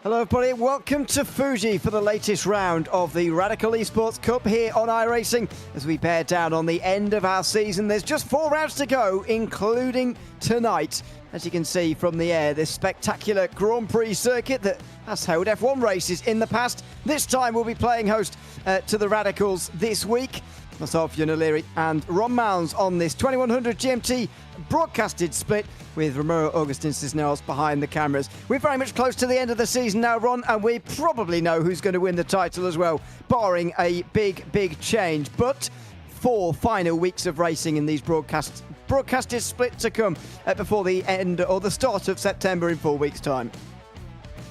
Hello everybody, welcome to Fuji for the latest round of the Radical Esports Cup here on iRacing as we bear down on the end of our season. There's just 4 rounds to go, including tonight. As you can see from the air, this spectacular Grand Prix circuit that has held F1 races in the past. This time we'll be playing host to the Radicals this week. Myself, Ewan O'Leary, and Ron Mounds on this 2100 GMT broadcasted split with Romero Augustin Cisneros behind the cameras. We're very much close to the end of the season now, Ron, and we probably know who's going to win the title as well, barring a big change. But 4 final weeks of racing in these broadcasted split to come before the end or the start of September in 4 weeks' time.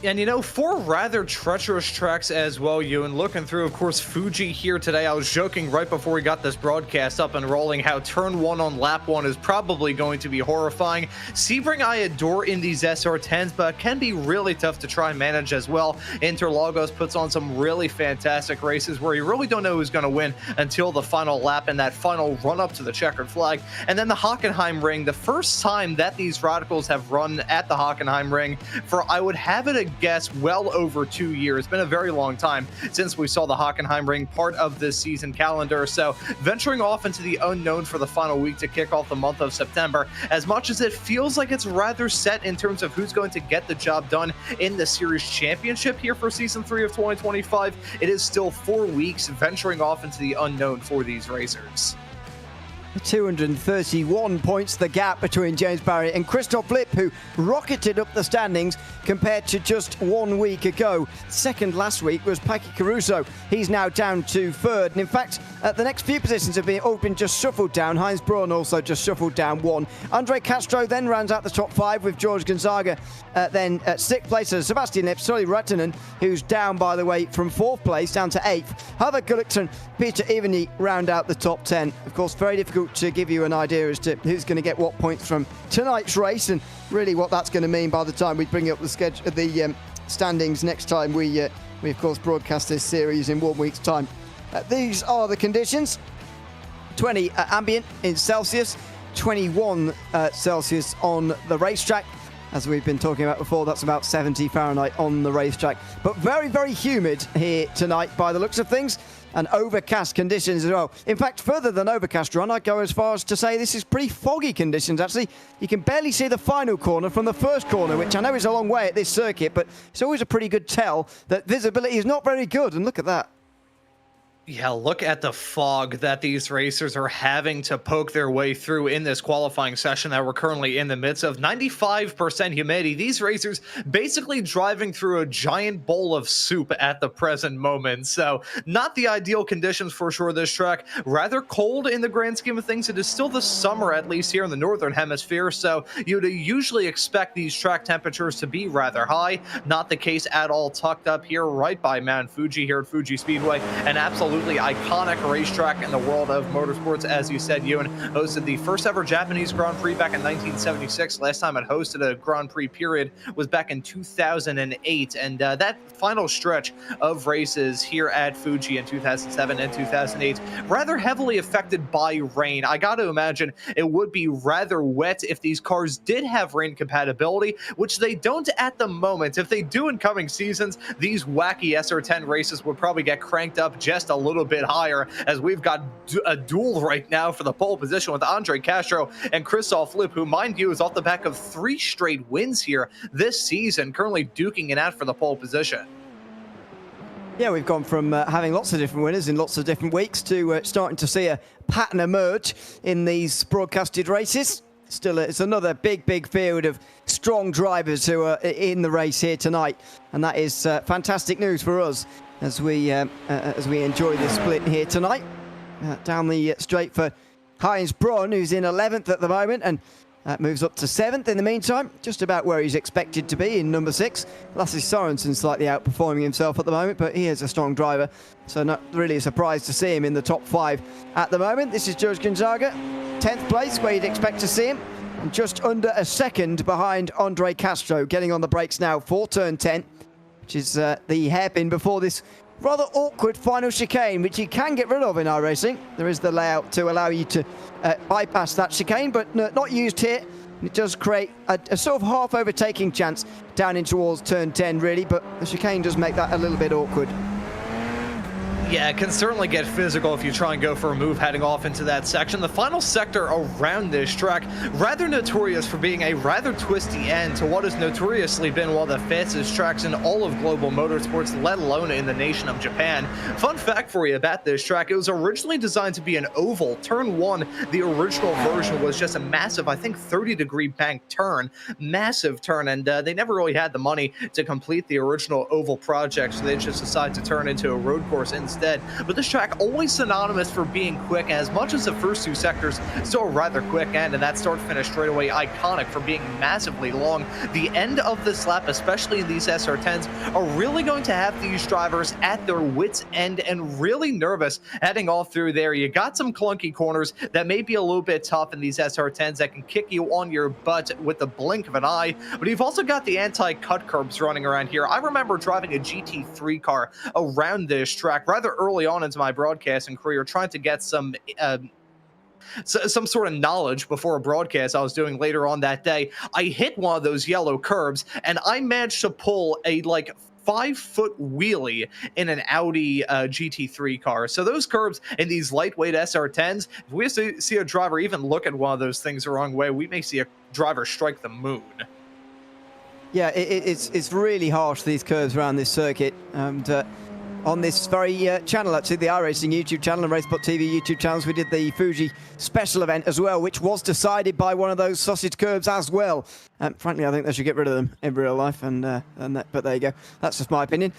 And you know, 4 rather treacherous tracks as well, Ewan. Looking through, of course, Fuji here today. I was joking right before we got this broadcast up and rolling how turn 1 on lap 1 is probably going to be horrifying. Sebring I adore in these SR10s, but can be really tough to try and manage as well. Interlagos puts on some really fantastic races where you really don't know who's going to win until the final lap and that final run up to the checkered flag. And then the Hockenheim Ring, the first time that these Radicals have run at the Hockenheim Ring for, I would have it guess, well over 2 years. It's been a very long time since we saw the Hockenheim Ring part of this season calendar. So venturing off into the unknown for the final week to kick off the month of September, as much as it feels like it's rather set in terms of who's going to get the job done in the series championship here for season 3 of 2025, it is still 4 weeks venturing off into the unknown for these racers. 231 points the gap between James Barry and Christoph Lipp, who rocketed up the standings compared to just 1 week ago. Second last week was Paki Caruso. He's now down to 3rd. And in fact, the next few positions have been just shuffled down. Heinz Braun also just shuffled down 1. Andre Castro then rounds out the top 5 with George Gonzaga. Then at 6th place, Sebastian Lipp, Solly Rattanen, who's down, by the way, from 4th place down to 8th. Harvard Gullickson, Peter Ivany round out the top 10. Of course, very difficult to give you an idea as to who's going to get what points from tonight's race and really what that's going to mean by the time we bring up the schedule, the standings next time we of course broadcast this series in 1 week's time. These are the conditions: 20 ambient in Celsius, 21 Celsius on the racetrack. As we've been talking about before, that's about 70 Fahrenheit on the racetrack. But very humid here tonight by the looks of things, and overcast conditions as well. In fact, further than overcast, Ron, I'd go as far as to say this is pretty foggy conditions, actually. You can barely see the final corner from the first corner, which I know is a long way at this circuit, but it's always a pretty good tell that visibility is not very good, and look at that. Yeah, look at the fog that these racers are having to poke their way through in this qualifying session that we're currently in the midst of. 95% humidity. These racers basically driving through a giant bowl of soup at the present moment. So not the ideal conditions for sure this track. Rather cold in the grand scheme of things. It is still the summer, at least here in the northern hemisphere. So you'd usually expect these track temperatures to be rather high. Not the case at all. Tucked up here right by Mount Fuji here at Fuji Speedway. And absolutely iconic racetrack in the world of motorsports. As you said, Ewan hosted the first ever Japanese Grand Prix back in 1976. Last time it hosted a Grand Prix period was back in 2008. And that final stretch of races here at Fuji in 2007 and 2008, rather heavily affected by rain. I got to imagine it would be rather wet if these cars did have rain compatibility, which they don't at the moment. If they do in coming seasons, these wacky SR10 races would probably get cranked up just a little bit higher, as we've got a duel right now for the pole position with Andre Castro and Christoph Lipp, who, mind you, is off the back of 3 straight wins here this season, currently duking it out for the pole position. Yeah, we've gone from having lots of different winners in lots of different weeks to starting to see a pattern emerge in these broadcasted races. Still, it's another big field of strong drivers who are in the race here tonight, and that is fantastic news for us as we enjoy this split here tonight. Down the straight for Heinz Braun, who's in 11th at the moment, and moves up to 7th in the meantime, just about where he's expected to be in number 6. Lasse Sorensen slightly outperforming himself at the moment, but he is a strong driver, so not really a surprise to see him in the top 5 at the moment. This is George Gonzaga, 10th place, where you'd expect to see him, and just under a second behind Andre Castro, getting on the brakes now for turn 10, which is the hairpin before this rather awkward final chicane, which you can get rid of in iRacing. There is the layout to allow you to bypass that chicane, but not used here. It does create a sort of half overtaking chance down in towards turn 10, really, but the chicane does make that a little bit awkward. Yeah, it can certainly get physical if you try and go for a move heading off into that section. The final sector around this track, rather notorious for being a rather twisty end to what has notoriously been one of the fastest tracks in all of global motorsports, let alone in the nation of Japan. Fun fact for you about this track, it was originally designed to be an oval. Turn 1, the original version, was just a massive, I think, 30-degree bank turn. Massive turn, and they never really had the money to complete the original oval project, so they just decided to turn it into a road course instead. But this track always synonymous for being quick, as much as the first two sectors still a rather quick end, and that start-finish straightaway iconic for being massively long. The end of this lap, especially in these SR10s, are really going to have these drivers at their wits' end and really nervous heading all through there. You got some clunky corners that may be a little bit tough in these SR10s that can kick you on your butt with the blink of an eye, but you've also got the anti-cut curbs running around here. I remember driving a GT3 car around this track rather early on into my broadcasting career, trying to get some sort of knowledge before a broadcast I was doing later on that day. I hit one of those yellow curbs, and I managed to pull a 5-foot wheelie in an Audi GT3 car. So those curbs in these lightweight SR10s, if we see a driver even look at one of those things the wrong way, we may see a driver strike the moon. Yeah, it's really harsh, these curves around this circuit, and on this very channel, actually, the iRacing YouTube channel and Race.TV YouTube channels, we did the Fuji special event as well, which was decided by one of those sausage curbs as well. Frankly, I think they should get rid of them in real life, but there you go. That's just my opinion.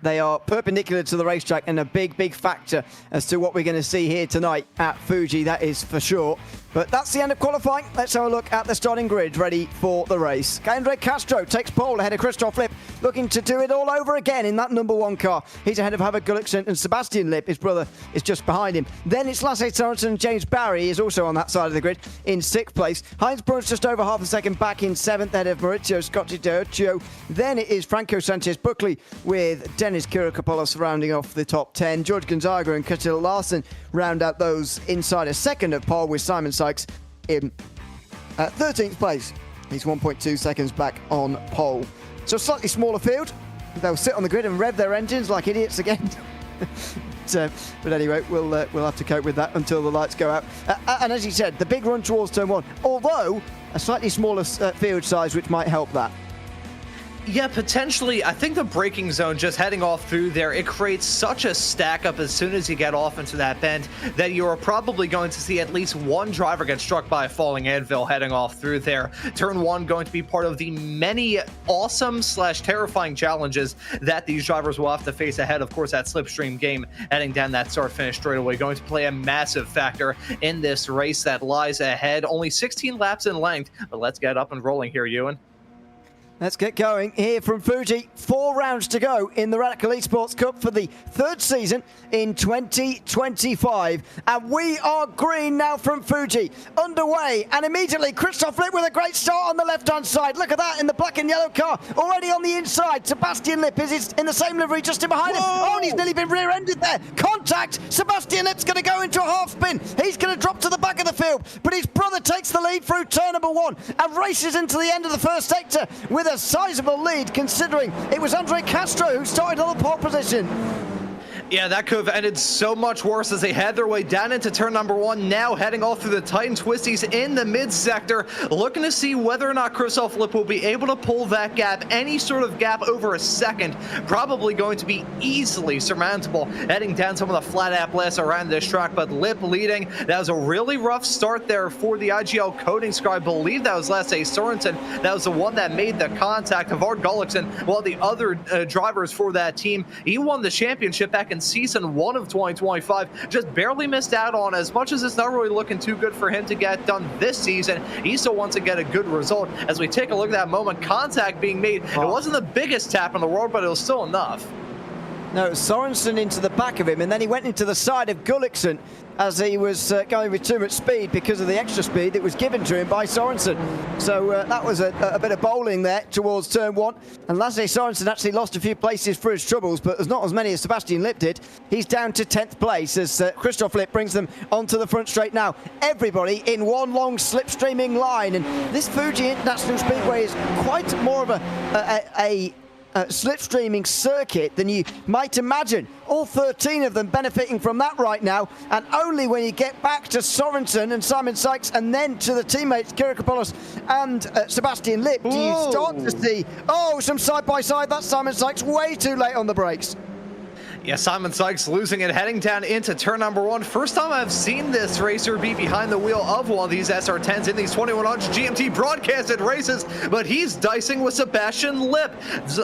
They are perpendicular to the racetrack and a big factor as to what we're going to see here tonight at Fuji, that is for sure. But that's the end of qualifying. Let's have a look at the starting grid ready for the race. Andre Castro takes pole ahead of Christoph Lipp, looking to do it all over again in that number 1 car. He's ahead of Havard Gulliksen, and Sebastian Lipp, his brother, is just behind him. Then it's Lasse Sorensen and James Barry is also on that side of the grid in 6th place. Heinz Bruns just over half a second back in 7th ahead of Maurizio Scotti D'Urcio. Then it is Franco Sanchez Buckley with Dennis Kirikopoulos rounding off the top 10. George Gonzaga and Kjetil Larsen round out those inside a second of pole, with Simon Sykes in 13th place. He's 1.2 seconds back on pole. So slightly smaller field. They'll sit on the grid and rev their engines like idiots again. But anyway, we'll have to cope with that until the lights go out. And as you said, the big run towards turn 1, although a slightly smaller field size, which might help that. Yeah, potentially. I think the braking zone, just heading off through there, it creates such a stack up as soon as you get off into that bend that you're probably going to see at least one driver get struck by a falling anvil heading off through there. Turn 1 going to be part of the many awesome / terrifying challenges that these drivers will have to face ahead. Of course, that slipstream game heading down that start-finish straightaway going to play a massive factor in this race that lies ahead. Only 16 laps in length, but let's get up and rolling here, Ewan. Let's get going here from Fuji. 4 rounds to go in the Radical Esports Cup for the 3rd season in 2025. And we are green now from Fuji. Underway, and immediately Christoph Lipp with a great start on the left-hand side. Look at that in the black and yellow car. Already on the inside, Sebastian Lipp is in the same livery just in behind him. Oh, and he's nearly been rear-ended there. Contact. Sebastian Lipp's going to go into a half spin. He's going to drop to the back of the field. But his brother takes the lead through turn number 1 and races into the end of the first sector with a sizable lead, considering it was Andre Castro who started on the pole position. Yeah, that could have ended so much worse as they had their way down into turn number 1, now heading off through the tight and twisties in the mid-sector, looking to see whether or not Christoph Lipp will be able to pull that gap, any sort of gap over a second, probably going to be easily surmountable, heading down some of the flat applets around this track, but Lipp leading. That was a really rough start there for the IGL Coding Squad. I believe that was Lasse Sorensen. That was the one that made the contact. Havard Gulliksen, while the other drivers for that team, he won the championship back in season 1 of 2025, just barely missed out on. As much as it's not really looking too good for him to get done this season, he still wants to get a good result. As we take a look at that moment, contact being made, it wasn't the biggest tap in the world, but it was still enough. No, Sorensen into the back of him, and then he went into the side of Gullikson as he was going with too much speed because of the extra speed that was given to him by Sorensen. So that was a bit of bowling there towards turn 1. And Lasse Sorensen actually lost a few places for his troubles, but there's not as many as Sebastian Lipp did. He's down to 10th place as Christoph Lipp brings them onto the front straight now. Everybody in one long slipstreaming line, and this Fuji International Speedway is quite more of a slipstreaming circuit than you might imagine. All 13 of them benefiting from that right now, and only when you get back to Sorensen and Simon Sykes and then to the teammates Kyriakopoulos and Sebastian Lipp do you start to see some side-by-side. That's Simon Sykes way too late on the brakes. Yeah, Simon Sykes losing it, heading down into turn number 1. First time I've seen this racer be behind the wheel of one of these SR10s in these 2100 GMT broadcasted races, but he's dicing with Sebastian Lipp.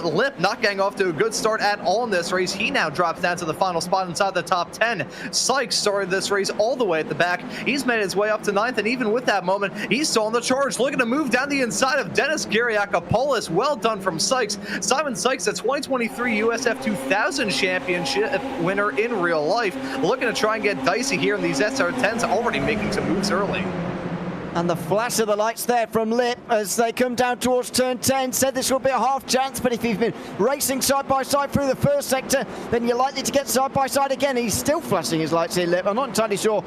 Lipp not getting off to a good start at all in this race. He now drops down to the final spot inside the top 10. Sykes started this race all the way at the back. He's made his way up to 9th, and even with that moment, he's still on the charge, looking to move down the inside of Dennis Kyriakopoulos. Well done from Sykes. Simon Sykes, the 2023 USF 2000 championship winner in real life, looking to try and get dicey here in these SR10s, already making some moves early. And the flash of the lights there from Lipp as they come down towards turn 10. Said this will be a half chance, but if you've been racing side by side through the first sector, then you're likely to get side by side again. He's still flashing his lights here, Lipp. I'm not entirely sure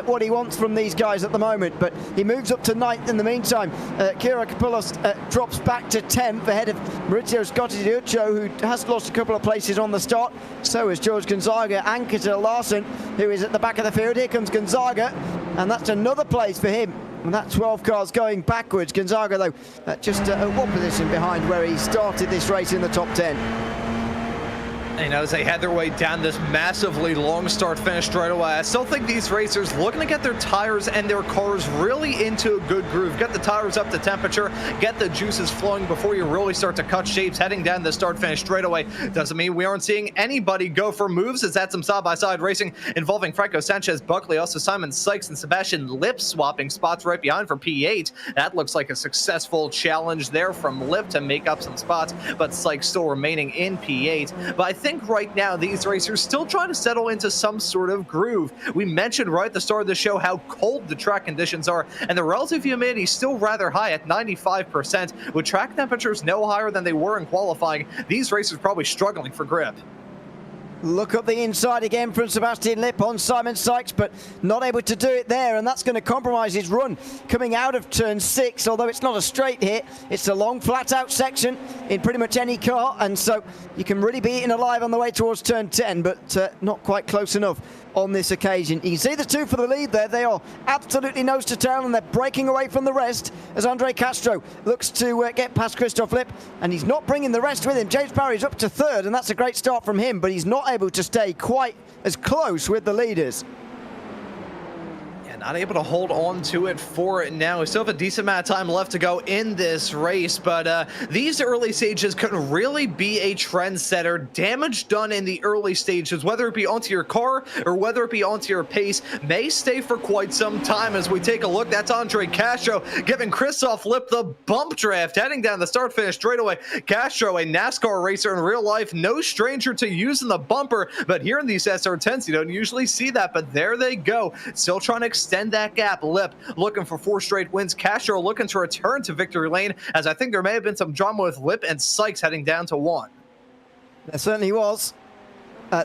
what he wants from these guys at the moment, but he moves up to 9th in the meantime. Kyriakopoulos drops back to 10th ahead of Maurizio Scotti Diuccio, who has lost a couple of places on the start. So is George Gonzaga and Ketil Larsen, who is at the back of the field. Here comes Gonzaga, and that's another place for him. And that 12 car's going backwards. Gonzaga, though, just one position behind where he started this race in the top 10. You know, as they head their way down this massively long start finish straight away, I still think these racers looking to get their tires and their cars really into a good groove. Get the tires up to temperature, get the juices flowing before you really start to cut shapes heading down the start finish straight away. Doesn't mean we aren't seeing anybody go for moves, as that's some side-by-side racing involving Franco Sanchez Buckley, also Simon Sykes and Sebastian Lipp swapping spots right behind for P8. That looks like a successful challenge there from Lipp to make up some spots, but Sykes still remaining in P8. But I think right now these racers still trying to settle into some sort of groove. We mentioned right at the start of the show how cold the track conditions are, and the relative humidity is still rather high at 95%. With track temperatures no higher than they were in qualifying, these racers probably struggling for grip. Look up the inside again from Sebastian Lipp on Simon Sykes, but not able to do it there, and that's going to compromise his run coming out of turn 6, although it's not a straight hit. It's a long flat-out section in pretty much any car, and so you can really be eaten alive on the way towards turn 10, but not quite close enough on this occasion. You can see the two for the lead there. They are absolutely nose to tail, and they're breaking away from the rest as Andre Castro looks to get past Christoph Lipp, and he's not bringing the rest with him. James Barry's up to 3rd, and that's a great start from him, but he's not able to stay quite as close with the leaders. Not able to hold on to it for it now. We still have a decent amount of time left to go in this race, but these early stages could really be a trendsetter. Damage done in the early stages, whether it be onto your car or whether it be onto your pace, may stay for quite some time. As we take a look, that's Andre Castro giving Christoph Lipp the bump draft, heading down the start finish straight away. Castro, a NASCAR racer in real life, no stranger to using the bumper, but here in these SR10s, you don't usually see that, but there they go. Still trying to extend that gap. Lipp looking for 4 straight wins. Castro looking to return to victory lane, as I think there may have been some drama with Lipp and Sykes heading down to 1. There certainly was.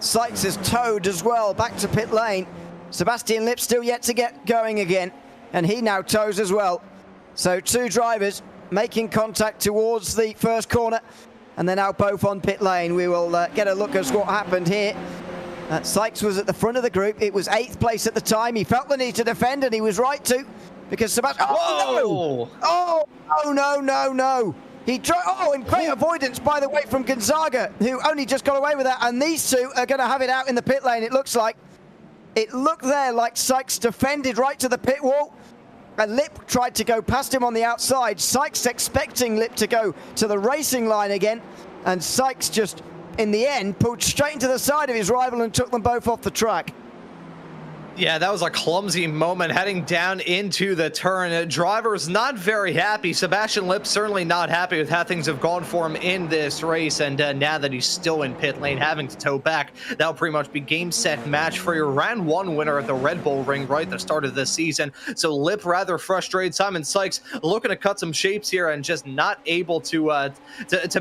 Sykes is towed as well back to pit lane. Sebastian Lipp still yet to get going again, and he now tows as well. So 2 drivers making contact towards the first corner, and they're now both on pit lane. We will get a look at what happened here. Sykes was at the front of the group. It was 8th place at the time. He felt the need to defend, and he was right to, because Sebastian... Oh, no! Oh, no. And great avoidance, by the way, from Gonzaga, who only just got away with that. And these two are going to have it out in the pit lane, it looks like. It looked there like Sykes defended right to the pit wall. And Lipp tried to go past him on the outside. Sykes expecting Lipp to go to the racing line again. And Sykes just... in the end, pulled straight into the side of his rival and took them both off the track. Yeah, that was a clumsy moment heading down into the turn. Driver's not very happy. Sebastian Lipp certainly not happy with how things have gone for him in this race. And now that he's still in pit lane, having to tow back, that'll pretty much be game, set, match for your round one winner at the Red Bull Ring right at the start of this season. So Lipp rather frustrated. Simon Sykes looking to cut some shapes here and just not able to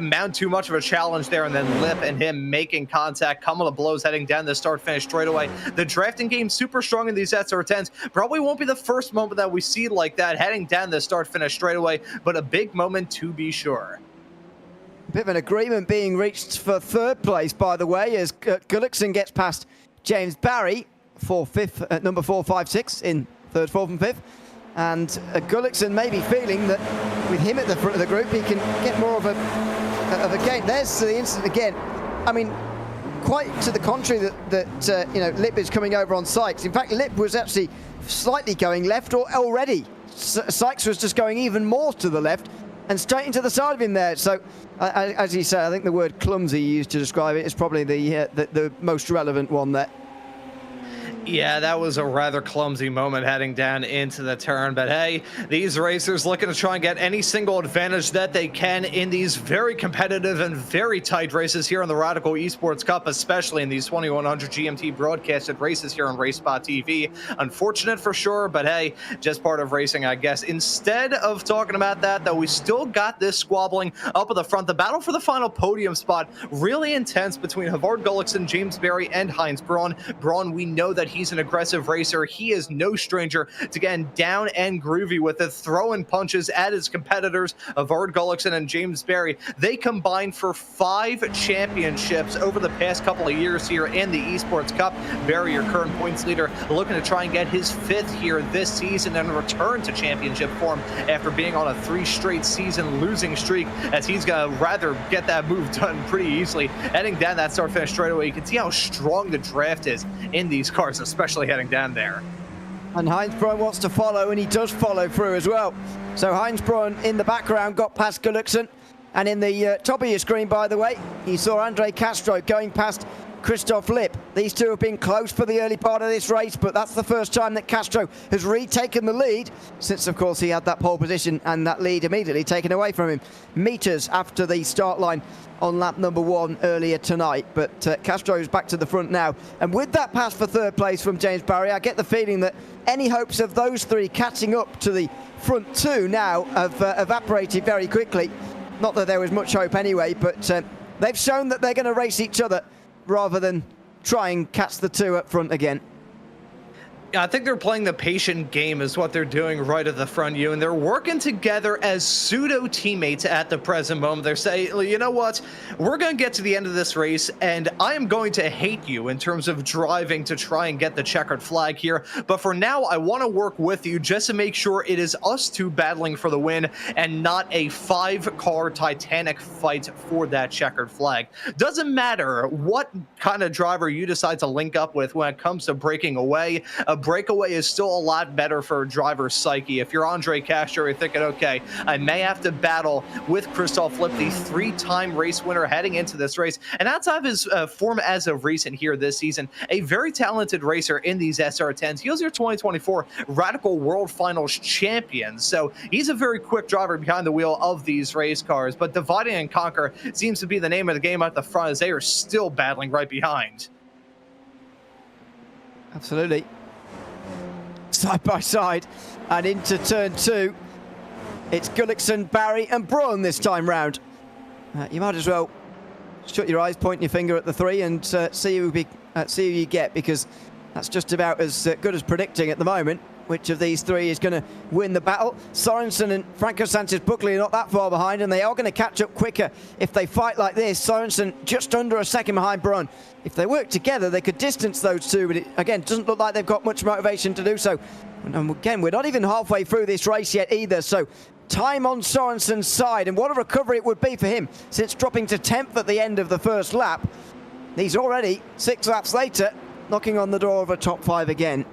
mount too much of a challenge there. And then Lipp and him making contact, coming to blows heading down the start-finish straightaway. The drafting game super strong in these SR10s. Probably won't be the first moment that we see like that heading down the start-finish straightaway, but a big moment to be sure. A bit of an agreement being reached for third place, by the way, as Gullickson gets past James Barry for fifth at number 4, 5, 6 in third, fourth and fifth. And Gullickson may be feeling that with him at the front of the group, he can get more of a gain. There's the incident again. I mean, quite to the contrary that you know, Lipp is coming over on Sykes. In fact, Lipp was actually slightly going left already. Sykes was just going even more to the left and straight into the side of him there. So, as you say, I think the word clumsy used to describe it is probably the most relevant one there. Yeah, that was a rather clumsy moment heading down into the turn. But hey, these racers looking to try and get any single advantage that they can in these very competitive and very tight races here on the Radical Esports Cup, especially in these 2100 GMT broadcasted races here on RaceSpot TV. Unfortunate for sure, but hey, just part of racing, I guess. Instead of talking about that, though, we still got this squabbling up at the front. The battle for the final podium spot, really intense between Havard Gullickson, James Barry, and Heinz Braun. Braun, we know that he's an aggressive racer. He is no stranger to getting down and groovy with it, throwing punches at his competitors, Havard Gullickson and James Barry. They combined for 5 championships over the past couple of years here in the Esports Cup. Barry, your current points leader, looking to try and get his 5th here this season and return to championship form after being on a 3 straight season losing streak, as he's gonna rather get that move done pretty easily. Heading down that start finish straightaway, you can see how strong the draft is in these cars, especially heading down there. And Heinz Braun wants to follow, and he does follow through as well. So Heinz Braun in the background got past Gullickson, and in the top of your screen, by the way, you saw Andre Castro going past Christoph Lipp. These two have been close for the early part of this race, but that's the first time that Castro has retaken the lead since, of course, he had that pole position and that lead immediately taken away from him meters after the start line on lap number 1 earlier tonight. But Castro is back to the front now, and with that pass for third place from James Barry, I get the feeling that any hopes of those 3 catching up to the front 2 now have evaporated very quickly. Not that there was much hope anyway, but they've shown that they're going to race each other rather than try and catch the 2 up front again. I think they're playing the patient game is what they're doing right at the front, you, and they're working together as pseudo teammates at the present moment. They're saying, you know what, we're going to get to the end of this race and I am going to hate you in terms of driving to try and get the checkered flag here, but for now I want to work with you just to make sure it is us 2 battling for the win and not a 5-car Titanic fight for that checkered flag. Doesn't matter what kind of driver you decide to link up with when it comes to breaking away. A breakaway is still a lot better for a driver's psyche. If you're Andre Castro, you're thinking, okay, I may have to battle with Christoph Lipp, the 3-time race winner heading into this race. And outside of his form as of recent here this season, a very talented racer in these SR10s. He was your 2024 Radical World Finals champion. So he's a very quick driver behind the wheel of these race cars. But dividing and conquer seems to be the name of the game at the front, as they are still battling right behind. Absolutely. Side by side and into turn 2. It's Gullickson, Barry and Braun this time round. You might as well shut your eyes, point your finger at the 3 and see who you get, because that's just about as good as predicting at the moment which of these 3 is going to win the battle. Sorensen and Franco Sanchez Buckley are not that far behind, and they are going to catch up quicker if they fight like this. Sorensen just under a second behind Braun. If they work together, they could distance those 2, but it, again, doesn't look like they've got much motivation to do so. And again, we're not even halfway through this race yet either, so time on Sorensen's side, and what a recovery it would be for him, since dropping to 10th at the end of the first lap. He's already 6 laps later, knocking on the door of a top 5 again.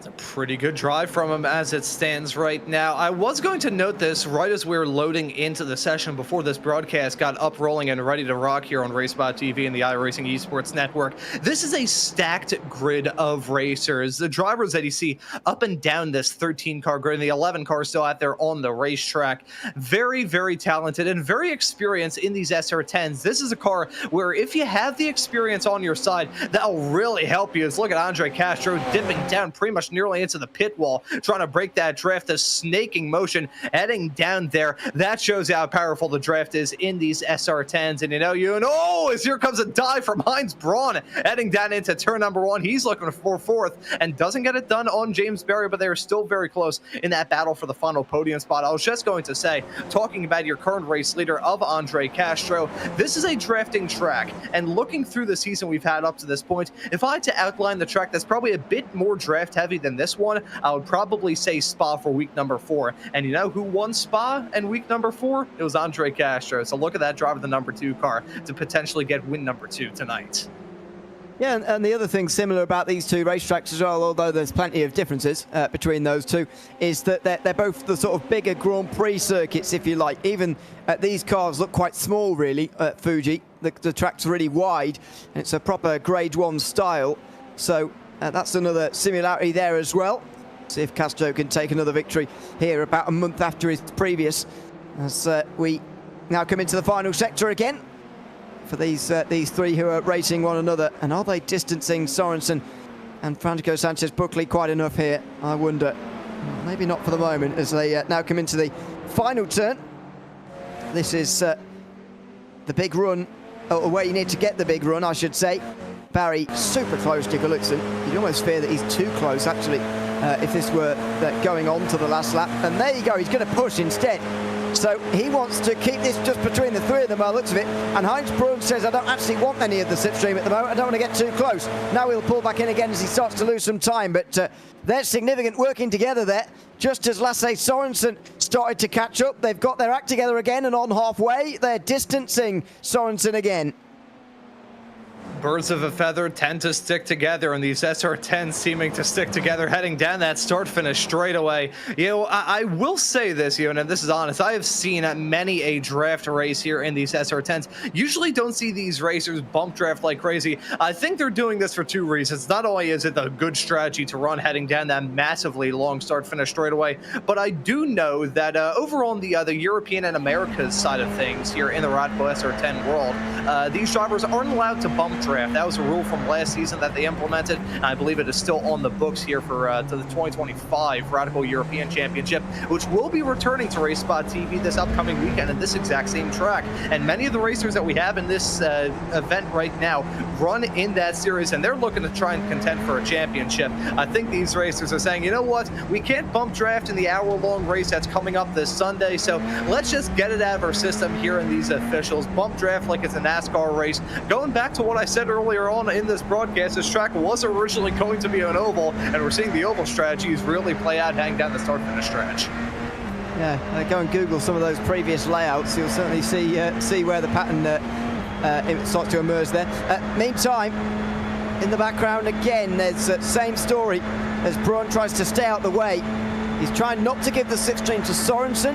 It's a pretty good drive from him as it stands right now. I was going to note this right as we were loading into the session before this broadcast got up, rolling, and ready to rock here on RaceBot TV and the iRacing Esports Network. This is a stacked grid of racers. The drivers that you see up and down this 13-car grid, and the 11 cars still out there on the racetrack. Very, very talented and very experienced in these SR10s. This is a car where if you have the experience on your side, that'll really help you. Look at Andre Castro dipping down pretty much nearly into the pit wall, trying to break that draft, the snaking motion heading down there. That shows how powerful the draft is in these SR10s. And as here comes a dive from Heinz Braun heading down into turn number 1. He's looking for fourth and doesn't get it done on James Berry, but they're still very close in that battle for the final podium spot. I was just going to say, talking about your current race leader of Andre Castro, this is a drafting track, and looking through the season we've had up to this point, if I had to outline the track that's probably a bit more draft heavy than this one, I would probably say Spa for week number 4. And you know who won Spa in week number 4? It was Andre Castro. So look at that drive of the number 2 car to potentially get win number 2 tonight. Yeah, and the other thing similar about these two racetracks as well, although there's plenty of differences between those two, is that they're both the sort of bigger Grand Prix circuits, if you like. Even these cars look quite small, really, at Fuji. The track's really wide, and it's a proper Grade 1 style. So that's another similarity there as well. See if Castro can take another victory here about a month after his previous, as we now come into the final sector again for these three who are racing one another. And are they distancing Sorensen and Francisco Sanchez-Buckley quite enough here? I wonder. Maybe not for the moment, as they now come into the final turn. This is the big run, or where you need to get the big run, I should say. Barry super close to Gullickson. You'd almost fear that he's too close, actually, if this were going on to the last lap. And there you go, he's going to push instead. So he wants to keep this just between the three of them by the looks of it. And Heinz Braun says, I don't actually want any of the slipstream at the moment. I don't want to get too close. Now he'll pull back in again as he starts to lose some time. But they're significant working together there. Just as Lasse Sorensen started to catch up, they've got their act together again, and on halfway, they're distancing Sorensen again. Birds of a feather tend to stick together, and these SR10s seeming to stick together heading down that start-finish straightaway. I will say this, and this is honest, I have seen many a draft race here in these SR10s. Usually don't see these racers bump draft like crazy. I think they're doing this for two reasons. Not only is it a good strategy to run heading down that massively long start-finish straightaway, but I do know that over on the European and Americas side of things here in the Radco SR10 world, these drivers aren't allowed to bump draft. That was a rule from last season that they implemented, and I believe it is still on the books here for to the 2025 Radical European Championship, which will be returning to RaceSpot TV this upcoming weekend in this exact same track. And many of the racers that we have in this event right now run in that series, and they're looking to try and contend for a championship. I think these racers are saying, you know what, we can't bump draft in the hour-long race that's coming up this Sunday, so let's just get it out of our system here in these officials. Bump draft like it's a NASCAR race. Going back to what I said earlier on in this broadcast, this track was originally going to be an oval, and we're seeing the oval strategies really play out heading down the start-finish stretch. Yeah, go and Google some of those previous layouts. You'll certainly see where the pattern it starts to emerge there. Meantime, in the background again, there's the same story as Braun tries to stay out the way. He's trying not to give the slipstream to Sorensen,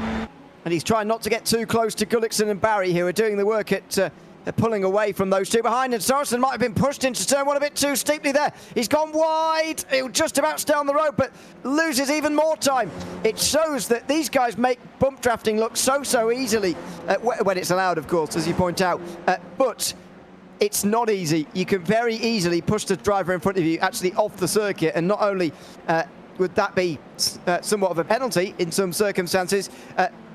and he's trying not to get too close to Gullickson and Barry, who are doing the work at they're pulling away from those two behind, and Sorensen might have been pushed into turn one a bit too steeply there. He's gone wide. He'll just about stay on the road, but loses even more time. It shows that these guys make bump drafting look so easily, when it's allowed, of course, as you point out. But it's not easy. You can very easily push the driver in front of you actually off the circuit, and not only would that be somewhat of a penalty in some circumstances,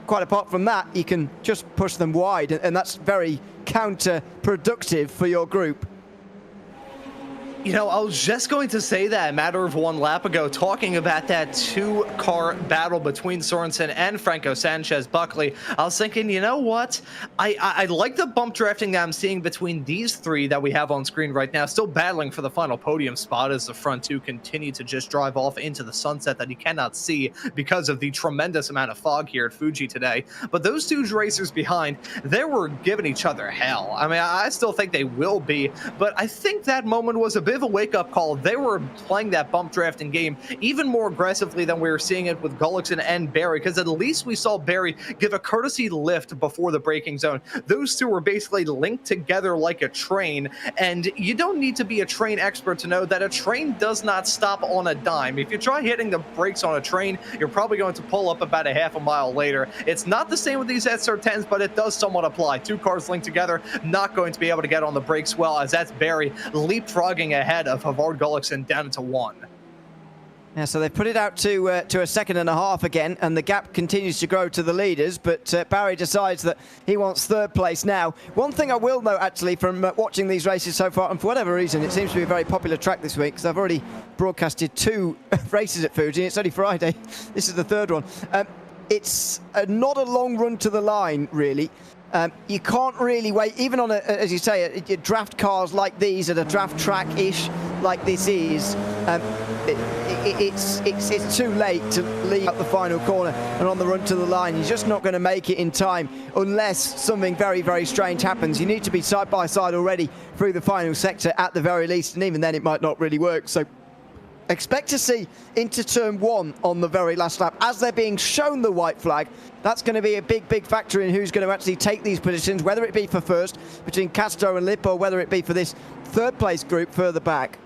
quite apart from that, you can just push them wide, and that's very counterproductive for your group. I was just going to say that a matter of one lap ago, talking about that two-car battle between Sorensen and Franco Sanchez-Buckley. I was thinking, you know what? I like the bump drafting that I'm seeing between these three that we have on screen right now, still battling for the final podium spot as the front two continue to just drive off into the sunset that you cannot see because of the tremendous amount of fog here at Fuji today. But those two racers behind, they were giving each other hell. I mean, I still think they will be, but I think that moment was a bit bit of a wake-up call. They were playing that bump drafting game even more aggressively than we were seeing it with Gullickson and Barry, because at least we saw Barry give a courtesy lift before the braking zone. Those two were basically linked together like a train, and you don't need to be a train expert to know that a train does not stop on a dime. If you try hitting the brakes on a train, you're probably going to pull up about a half a mile later. It's not the same with these SR10s, but it does somewhat apply. Two cars linked together, not going to be able to get on the brakes well, as that's Barry leapfrogging ahead of Havard Gullickson down to 1. Yeah, so they've put it out to a second and a half again, and the gap continues to grow to the leaders, but Barry decides that he wants third place now. One thing I will note, actually, from watching these races so far, and for whatever reason, it seems to be a very popular track this week, because I've already broadcasted 2 races at Fuji. It's only Friday. This is the third one. It's not a long run to the line, really. You can't really wait, even on, as you say, draft cars like these at a draft track-ish like this is. It's too late to leave out the final corner and on the run to the line. You're just not going to make it in time unless something very, very strange happens. You need to be side by side already through the final sector at the very least, and even then it might not really work. So expect to see into turn 1 on the very last lap as they're being shown the white flag. That's going to be a big, big factor in who's going to actually take these positions, whether it be for first between Castro and Lip, or whether it be for this third place group further back.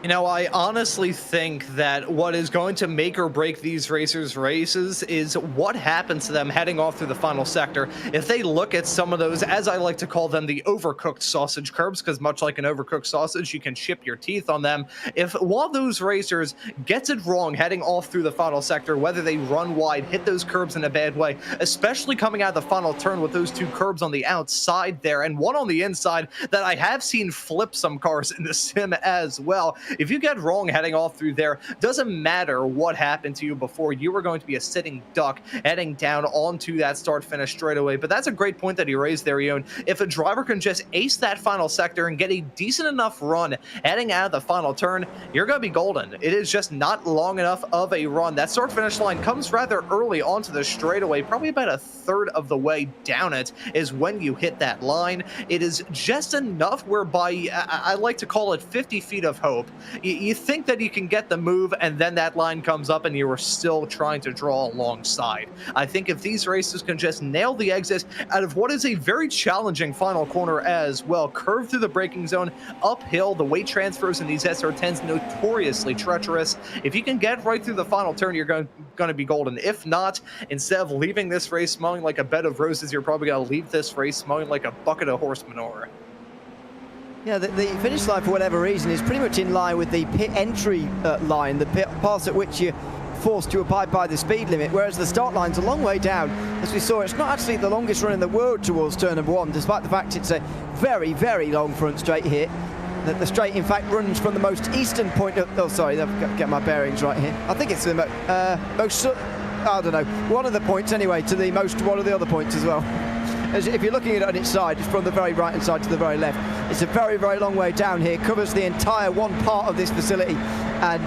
You know, I honestly think that what is going to make or break these racers' races is what happens to them heading off through the final sector. If they look at some of those, as I like to call them, the overcooked sausage curbs, because much like an overcooked sausage, you can chip your teeth on them. If one of those racers gets it wrong heading off through the final sector, whether they run wide, hit those curbs in a bad way, especially coming out of the final turn with those 2 curbs on the outside there and one on the inside that I have seen flip some cars in the sim as well. If you get wrong heading off through there, doesn't matter what happened to you before, you are going to be a sitting duck heading down onto that start-finish straightaway. But that's a great point that he raised there, Ion. If a driver can just ace that final sector and get a decent enough run heading out of the final turn, you're going to be golden. It is just not long enough of a run. That start-finish line comes rather early onto the straightaway, probably about a third of the way down it is when you hit that line. It is just enough whereby I like to call it 50 feet of hope. You think that you can get the move, and then that line comes up and you are still trying to draw alongside. I think if these races can just nail the exit out of what is a very challenging final corner as well, curve through the braking zone, uphill, the weight transfers in these SR10s notoriously treacherous. If you can get right through the final turn, you're going to be golden. If not, instead of leaving this race smelling like a bed of roses, you're probably going to leave this race smelling like a bucket of horse manure. Yeah, the finish line, for whatever reason, is pretty much in line with the pit entry line, the pit pass at which you're forced to abide by the speed limit, whereas the start line's a long way down. As we saw, it's not actually the longest run in the world towards turn number 1, despite the fact it's a very, very long front straight here. The straight, in fact, runs from the most eastern point of... Oh, sorry, I've got to get my bearings right here. I think it's the most... I don't know. One of the points, anyway, to the most... One of the other points as well. If you're looking at it on its side, it's from the very right-hand side to the very left. It's a very, very long way down here. Covers the entire one part of this facility, and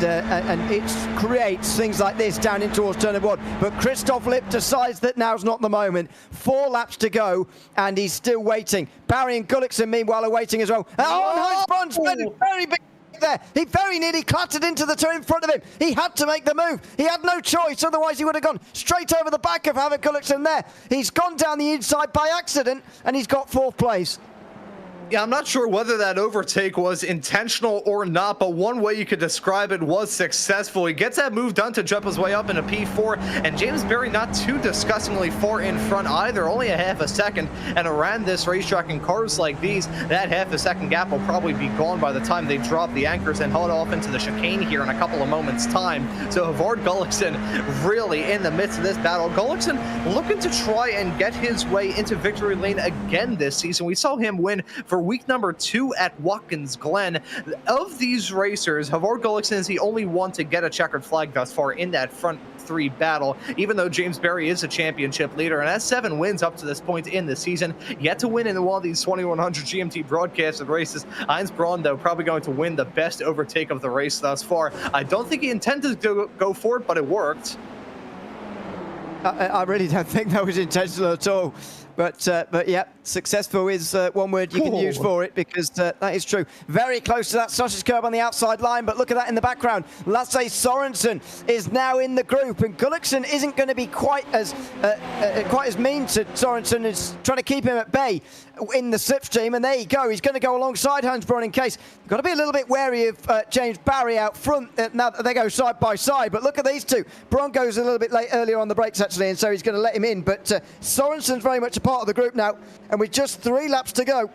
it creates things like this down in towards turn number 1. But Christoph Lipp decides that now's not the moment. 4 laps to go, and he's still waiting. Barry and Gullickson, meanwhile, are waiting as well. Oh, nice front, very big there. He very nearly clattered into the two in front of him. He had to make the move. He had no choice, otherwise he would have gone straight over the back of Havard Gullickson there. He's gone down the inside by accident, and he's got 4th place. Yeah, I'm not sure whether that overtake was intentional or not, but one way you could describe it was successful. He gets that move done to jump his way up in a P4, and James Barry not too disgustingly far in front either, only a half a second. And around this racetrack in cars like these, that half a second gap will probably be gone by the time they drop the anchors and head off into the chicane here in a couple of moments' time. So Havard Gullickson really in the midst of this battle. Gullickson looking to try and get his way into victory lane again this season. We saw him win for week number 2 at Watkins Glen. Of these racers, Havard Gullickson is the only one to get a checkered flag thus far in that front 3 battle, even though James Barry is a championship leader and has 7 wins up to this point in the season, yet to win in one of these 2100 GMT broadcasted races. Heinz Braun, though, probably going to win the best overtake of the race thus far. I don't think he intended to go for it, but it worked. I really don't think that was intentional at all. But yeah, successful is one word you can use for it, because that is true. Very close to that sausage curb on the outside line, but look at that in the background. Lasse Sorensen is now in the group, and Gulliksen isn't going to be quite as mean to Sorensen, as trying to keep him at bay in the slipstream. And there you go, he's going to go alongside Hans Braun in case. Got to be a little bit wary of James Barry out front now that they go side by side. But look at these two. Braun goes a little bit late earlier on the brakes actually, and so he's going to let him in. But Sorensen's very much a part of the group now, and with just 3 laps to go,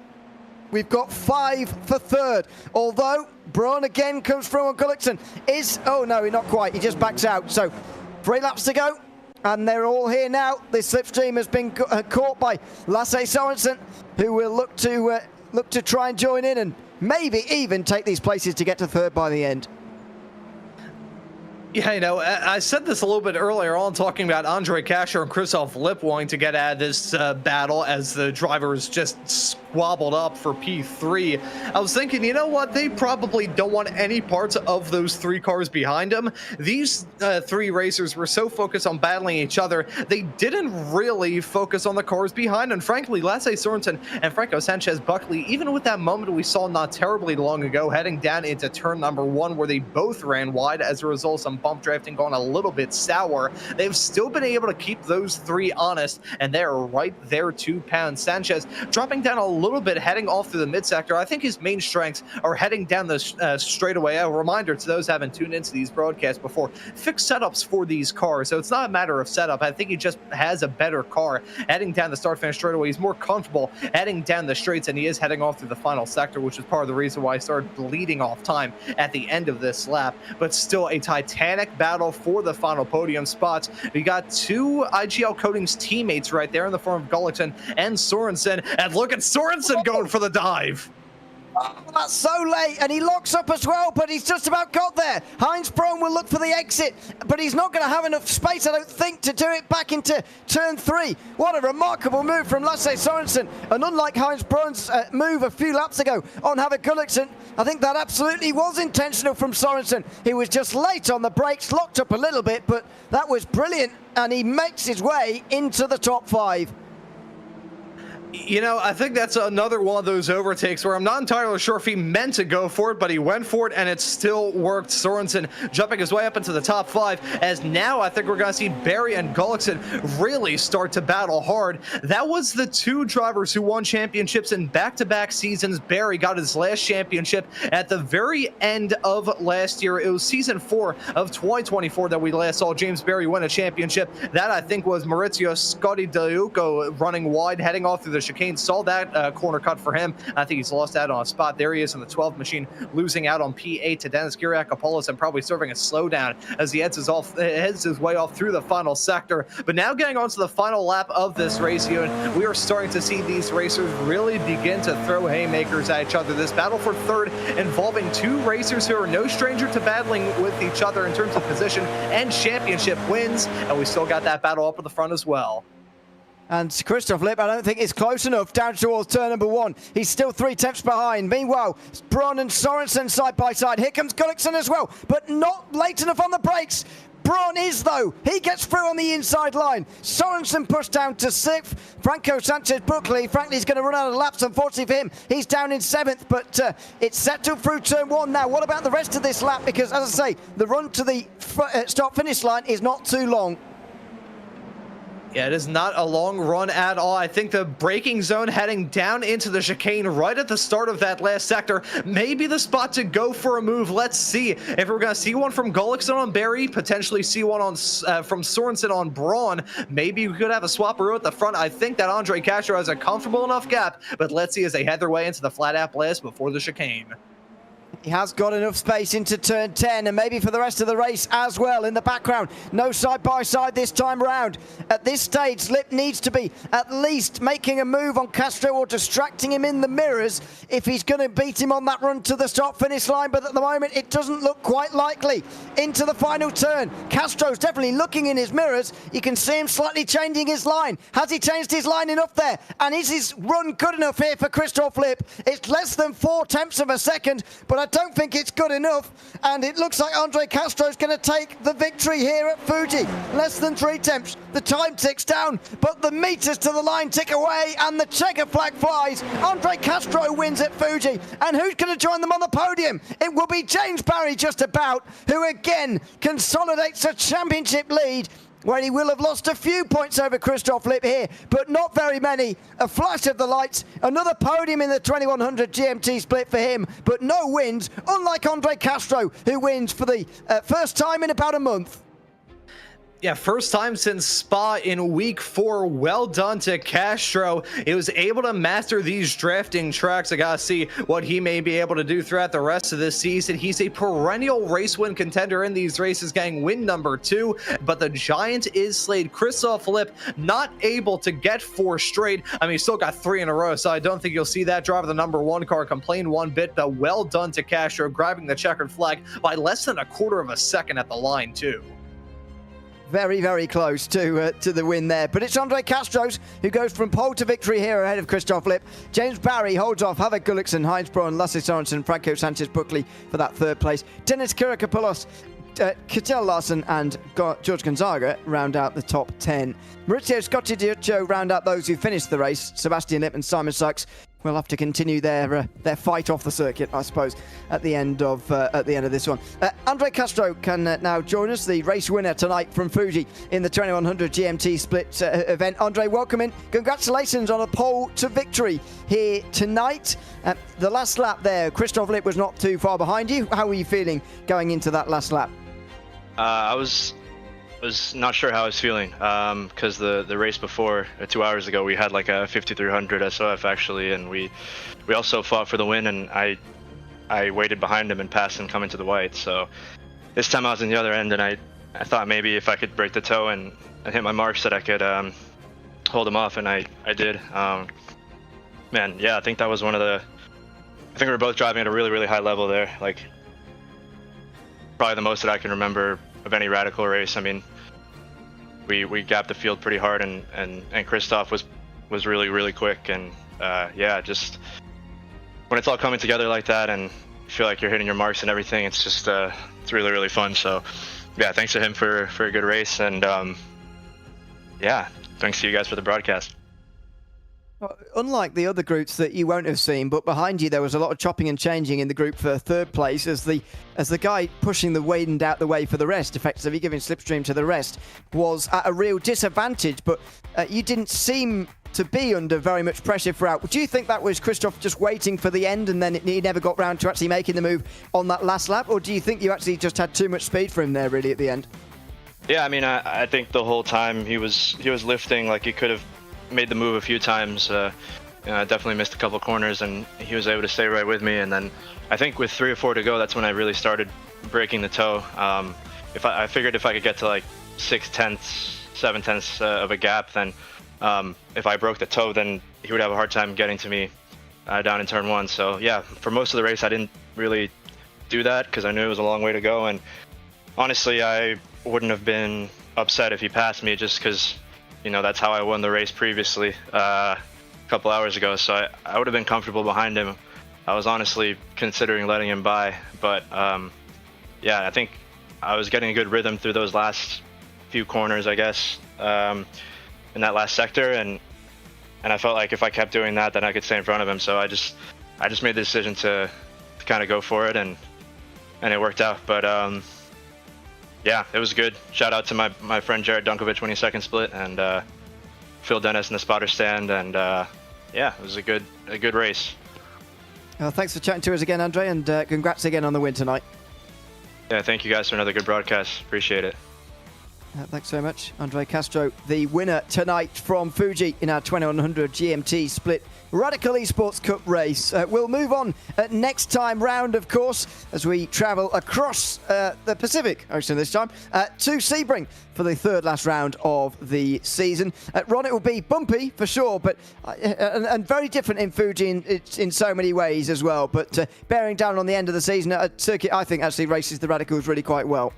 we've got 5 for third. Although Braun again comes through on Gulliksen. Oh no, not quite. He just backs out. So 3 laps to go, and they're all here now. This slipstream has been caught by Lasse Sorensen, who will look to try and join in and maybe even take these places to get to third by the end. Yeah, you know, I said this a little bit earlier on, talking about Andre Kasher and Christoph Lipp wanting to get out of this battle as the drivers just squabbled up for P3. I was thinking, you know what? They probably don't want any parts of those 3 cars behind them. These 3 racers were so focused on battling each other, they didn't really focus on the cars behind. And frankly, Lasse Sorensen and Franco Sanchez Buckley, even with that moment we saw not terribly long ago, heading down into turn number 1, where they both ran wide as a result of some bump drafting going a little bit sour, they've still been able to keep those 3 honest, and they're right there 2 pounds. Sanchez dropping down a little bit, heading off through the mid-sector. I think his main strengths are heading down the straightaway. A reminder to those who haven't tuned into these broadcasts before, fixed setups for these cars, so it's not a matter of setup. I think he just has a better car heading down the start-finish straightaway. He's more comfortable heading down the straights, and he is heading off through the final sector, which is part of the reason why he started bleeding off time at the end of this lap. But still a titanic battle for the final podium spots. We got 2 IGL Coatings teammates right there in the form of Gulliksen and Sorensen. And look at Sorensen going for the dive. Oh, that's so late, and he locks up as well, but he's just about got there. Heinz Braun will look for the exit, but he's not going to have enough space, I don't think, to do it back into turn 3. What a remarkable move from Lasse Sorensen, and unlike Heinz Braun's move a few laps ago on Havik Gulliksen, I think that absolutely was intentional from Sorensen. He was just late on the brakes, locked up a little bit, but that was brilliant, and he makes his way into the top 5. You know, I think that's another one of those overtakes where I'm not entirely sure if he meant to go for it, but he went for it and it still worked. Sorensen jumping his way up into the top 5, as now I think we're going to see Barry and Gulliksen really start to battle hard. That was the 2 drivers who won championships in back-to-back seasons. Barry got his last championship at the very end of last year. It was season 4 of 2024 that we last saw James Barry win a championship. That, I think, was Maurizio Scotti Deuco running wide, heading off through the chicane. Saw that corner cut for him. I think he's lost out on a spot. There he is in the 12th machine, losing out on P8 to Dennis Kyriakopoulos, and probably serving a slowdown as he heads his way off through the final sector. But now getting on to the final lap of this race here, and we are starting to see these racers really begin to throw haymakers at each other. This battle for third involving 2 racers who are no stranger to battling with each other in terms of position and championship wins, and we still got that battle up at the front as well. And Christoph Lipp, I don't think is close enough down towards turn number 1. He's still 3 tenths behind. Meanwhile, Braun and Sorensen side by side. Here comes Gulliksen as well, but not late enough on the brakes. Braun is, though. He gets through on the inside line. Sorensen pushed down to 6th. Franco Sanchez Buckley, frankly, he's going to run out of laps, unfortunately for him. He's down in 7th, but it's settled through turn 1 now. What about the rest of this lap? Because, as I say, the run to the start-finish line is not too long. Yeah, it is not a long run at all. I think the braking zone heading down into the chicane right at the start of that last sector may be the spot to go for a move. Let's see if we're going to see one from Gulliksen on Barry, potentially see one on from Sorensen on Braun. Maybe we could have a swapperoo at the front. I think that Andre Kasher has a comfortable enough gap, but let's see as they head their way into the flat-out blast before the chicane. He has got enough space into turn 10, and maybe for the rest of the race as well. In the background, no side-by-side this time round. At this stage, Lipp needs to be at least making a move on Castro or distracting him in the mirrors if he's going to beat him on that run to the start-finish line, but at the moment it doesn't look quite likely. Into the final turn, Castro's definitely looking in his mirrors. You can see him slightly changing his line. Has he changed his line enough there? And is his run good enough here for Christoph Lipp? It's less than 4 tenths of a second, but but I don't think it's good enough. And it looks like Andre Castro's going to take the victory here at Fuji. Less than 3 tenths. The time ticks down, but the meters to the line tick away, and the checker flag flies. Andre Castro wins at Fuji. And who's going to join them on the podium? It will be James Barry just about, who again consolidates a championship lead, where he will have lost a few points over Christoph Lipp here, but not very many. A flash of the lights, another podium in the 2100 GMT split for him, but no wins, unlike Andre Castro, who wins for the first time in about a month. Yeah, first time since Spa in week 4. Well done to Castro. He was able to master these drafting tracks. I gotta see what he may be able to do throughout the rest of this season. He's a perennial race win contender in these races, getting win number 2. But the giant is slayed. Christoph Lipp not able to get 4 straight. I mean, he still got 3 in a row, so I don't think you'll see that driver the number 1 car complain one bit. But well done to Castro, grabbing the checkered flag by less than a quarter of a second at the line, too. Very, very close to the win there. But it's Andre Castro's who goes from pole to victory here ahead of Christoph Lipp. George Barry holds off Havik Gulliksen, Heinz Braun, Lasse Sorensen, Franco Sanchez-Buckley for that 3rd place. Dennis Kirakopoulos, Kittel Larsen and George Gonzaga round out the top 10. Maurizio Scotti round out those who finished the race. Sebastian Lipp and Simon Sykes will have to continue their fight off the circuit, I suppose, at the end of this one. Andre Castro can now join us, the race winner tonight from Fuji in the 2100 GMT split event. Andre, welcome in. Congratulations on a pole to victory here tonight. The last lap there, Christoph Lipp was not too far behind you. How were you feeling going into that last lap? I was not sure how I was feeling because the race before 2 hours ago we had like a 5300 SOF actually, and we also fought for the win, and I waited behind him and passed him coming to the white. So this time I was in the other end, and I thought maybe if I could break the toe and hit my marks that I could hold him off, and I did. Man, yeah, I think that was I think we were both driving at a really, really high level there, like probably the most that I can remember of any Radical race. I mean, we gapped the field pretty hard, and Christoph was really, really quick, and yeah, just when it's all coming together like that and you feel like you're hitting your marks and everything, it's just it's really, really fun. So yeah, thanks to him for a good race, and yeah, thanks to you guys for the broadcast. Unlike the other groups that you won't have seen, but behind you there was a lot of chopping and changing in the group for 3rd place as the guy pushing the wind out the way for the rest, effectively giving slipstream to the rest, was at a real disadvantage. But you didn't seem to be under very much pressure throughout. Do you think that was Christoph just waiting for the end and then he never got round to actually making the move on that last lap, or do you think you actually just had too much speed for him there really at the end? Yeah, I mean, I think the whole time he was lifting, like he could have made the move a few times. I definitely missed a couple corners, and he was able to stay right with me. And then I think with 3 or 4 to go, that's when I really started breaking the toe. I figured if I could get to like 6 tenths, 7 tenths of a gap, then if I broke the toe, then he would have a hard time getting to me down in turn 1. So yeah, for most of the race, I didn't really do that because I knew it was a long way to go. And honestly, I wouldn't have been upset if he passed me, just because, you know, that's how I won the race previously a couple hours ago. So I would have been comfortable behind him. I was honestly considering letting him by, but yeah, I think I was getting a good rhythm through those last few corners, I guess, in that last sector, and I felt like if I kept doing that, then I could stay in front of him. So I just made the decision to kind of go for it, and it worked out. But yeah, it was good. Shout out to my friend Jared Dunkovic winning 2nd split, and Phil Dennis in the spotter stand, and yeah, it was a good race. Thanks for chatting to us again, Andre, and congrats again on the win tonight. Yeah, thank you guys for another good broadcast. Appreciate it. Thanks so much, Andre Castro, the winner tonight from Fuji in our 2100 GMT split Radical Esports Cup race. We'll move on next time round, of course, as we travel across the Pacific Ocean this time to Sebring for the 3rd last round of the season. Ron, it will be bumpy for sure, but and very different in Fuji in so many ways as well. But bearing down on the end of the season, a circuit I think actually races the Radicals really quite well.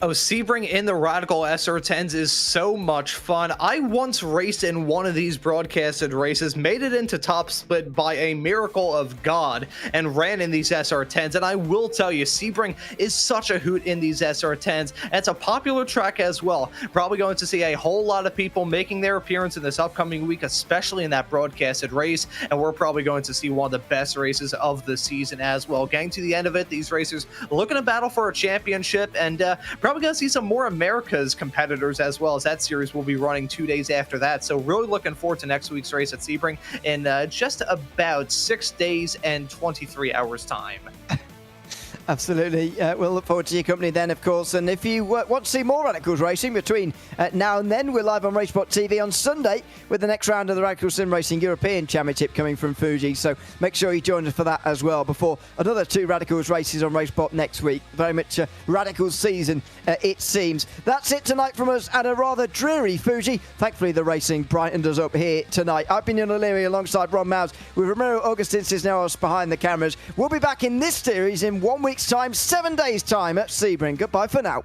Oh, Sebring in the Radical SR10s is so much fun. I once raced in one of these broadcasted races, made it into top split by a miracle of God, and ran in these SR10s. And I will tell you, Sebring is such a hoot in these SR10s. It's a popular track as well. Probably going to see a whole lot of people making their appearance in this upcoming week, especially in that broadcasted race. And we're probably going to see one of the best races of the season as well. Getting to the end of it, these racers looking to battle for a championship, and probably going to see some more America's competitors as well, as that series will be running 2 days after that. So really looking forward to next week's race at Sebring in just about 6 days and 23 hours time. Absolutely. We'll look forward to your company then, of course. And if you want to see more Radicals racing between now and then, we're live on Racebot TV on Sunday with the next round of the Radical Sim Racing European Championship coming from Fuji. So make sure you join us for that as well before another 2 Radicals races on Racebot next week. Very much a Radicals season, it seems. That's it tonight from us at a rather dreary Fuji. Thankfully, the racing brightened us up here tonight. I've been Ian O'Leary alongside Ron Mouse with Romero Augustin Cisneros behind the cameras. We'll be back in this series in 1 week's time, 7 days' time at Sebring. Goodbye for now.